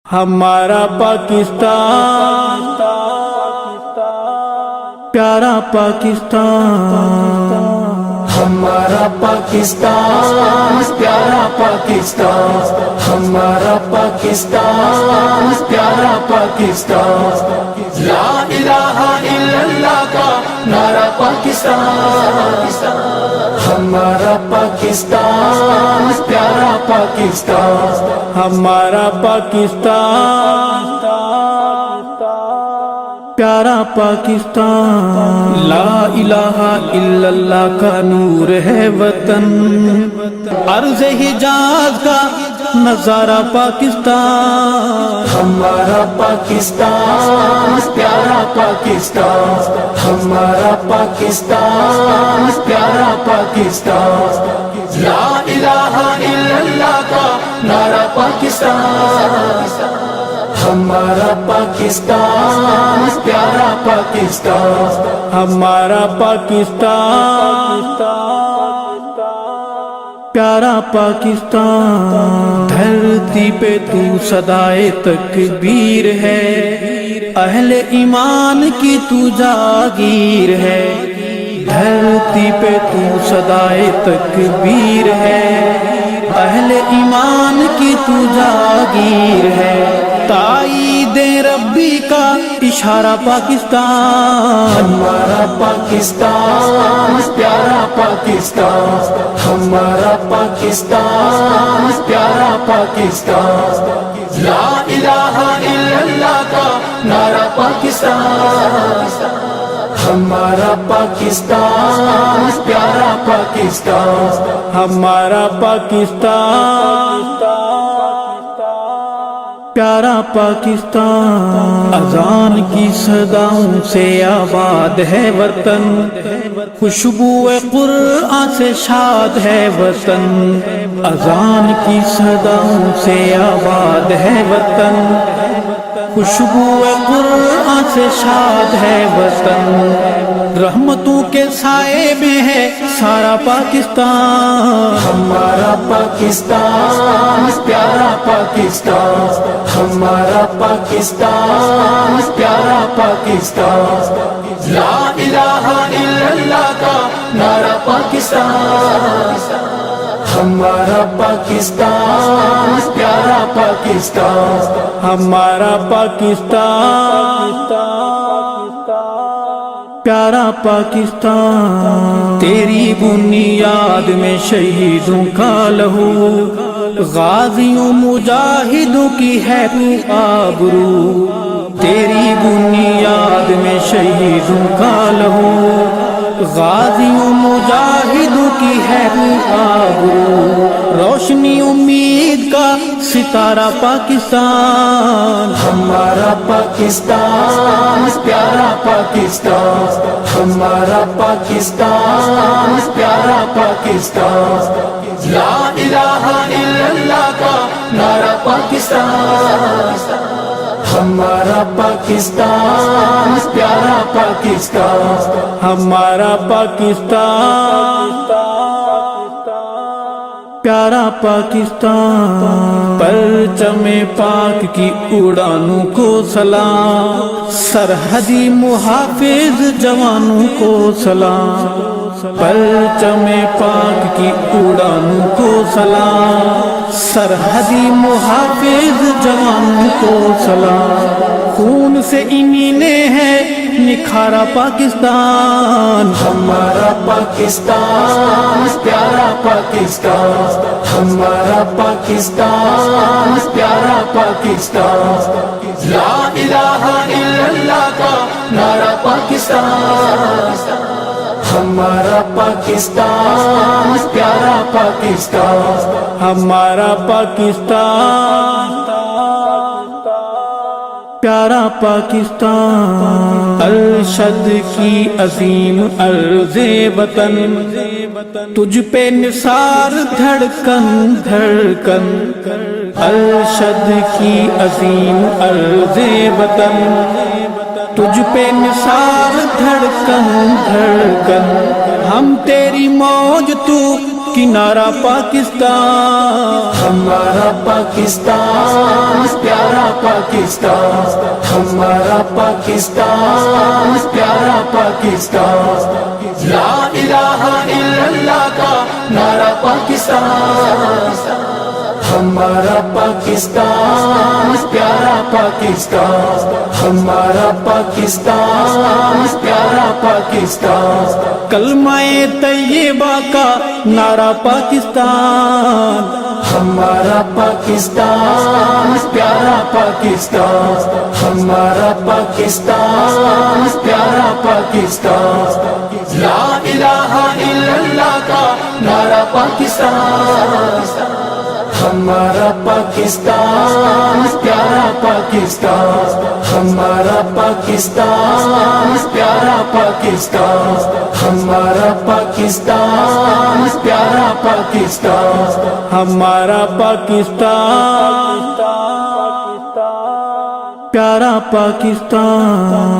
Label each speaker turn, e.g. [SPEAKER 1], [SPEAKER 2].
[SPEAKER 1] ہمارا پاکستان پیارا پاکستان،
[SPEAKER 2] ہمارا پاکستان پیارا پاکستان، ہمارا پاکستان پیارا پاکستان، لا الہ الا اللہ کا نعرہ پاکستان، ہمارا پاکستان پیارا پاکستان،
[SPEAKER 1] ہمارا پاکستان پیارا پاکستان، لا الہ الا اللہ کا نور ہے وطن، عرض حجاز کا نظارہ پاکستان،
[SPEAKER 2] ہمارا پاکستان پیارا پاکستان، ہمارا پاکستان پیارا پاکستان، لا الہ الا اللہ کا نعرہ پاکستان، ہمارا پاکستان پیارا پاکستان،
[SPEAKER 1] ہمارا پاکستان پیارا پاکستان، دھرتی پہ تو صدائے تکبیر ہے، اہل ایمان کی تو جاگیر ہے، دھرتی پہ تو صدائے تکبیر ہے، اہل ایمان کی تو جاگیر ہے، تائید ربی کا اشارہ پاکستان،
[SPEAKER 2] ہمارا پاکستان پیارا پاکستان، ہمارا پاکستان پیارا پاکستان، لا الہ الا اللہ کا نعرہ پاکستان، ہمارا پاکستان پیارا پاکستان،
[SPEAKER 1] ہمارا پاکستان پیارا پاکستان، اذان کی صداؤں سے آباد ہے وطن، خوشبو قرآن سے شاد ہے وطن، اذان کی صداؤں سے آباد ہے وطن، خوشبو قرآن سے شاد ہے وطن، رحمتوں کے سائے میں ہے سارا پاکستان،
[SPEAKER 2] ہمارا پاکستان پیارا پاکستان، ہمارا پاکستان پیارا پاکستان، لا الہ الا اللہ کا نعرہ پاکستان، ہمارا پاکستان پیارا پاکستان،
[SPEAKER 1] ہمارا پاکستان پیارا پاکستان، تیری بنیاد میں شہیدوں کا لہو، غازیوں مجاہدوں کی ہے آبرو، تیری بنیاد میں شہیدوں کا لہو، غازیوں مجاہدوں کی ہے آبرو، روشنی امید کا ستارہ پاکستان،
[SPEAKER 2] ہمارا پاکستان پیارا پاکستان، ہمارا پاکستان پیارا پاکستان، لا الہ الا اللہ کا نعرہ پاکستان، ہمارا پاکستان پیارا پاکستان،
[SPEAKER 1] ہمارا پاکستان پیارا پاکستان، پرچم پاک کی اڑانوں کو سلام، سرحدی محافظ جوانوں کو سلام، پرچم پاک کی اڑانوں کو سلام، سرحدی محافظ جوانوں کو سلام، خون سے ایمینے ہے نکھارا پاکستان،
[SPEAKER 2] ہمارا پاکستان پیارا پاکستان، ہمارا پاکستان پیارا پاکستان، لا الہ الا اللہ کا نعرہ پاکستان، ہمارا پاکستان پیارا پاکستان،
[SPEAKER 1] ہمارا پاکستان پیارا پاکستان، ارشد کی عظیم عرض وطن، تجھ پہ نثار دھڑکن دھڑکن، ارشد کی عظیم عرض وطن، تجھ پہ نثار دھڑکن دھڑکن، ہم تیری موج تو کنارہ پاکستان،
[SPEAKER 2] ہمارا پاکستان پیارا پاکستان، ہمارا پاکستان پیارا پاکستان، لا الہ الا اللہ کا نعرہ پاکستان، ہمارا پاکستان پیارا پاکستان، ہمارا پاکستان پیارا پاکستان،
[SPEAKER 1] کلمہ طیبہ کا نعرہ پاکستان،
[SPEAKER 2] ہمارا پاکستان پیارا پاکستان، ہمارا پاکستان پیارا پاکستان، لا الہ الا اللہ کا نعرہ پاکستان، ہمارا پاکستان پیارا پاکستان، ہمارا پاکستان پیارا پاکستان، ہمارا پاکستان پیارا پاکستان،
[SPEAKER 1] ہمارا پاکستان پیارا پاکستان۔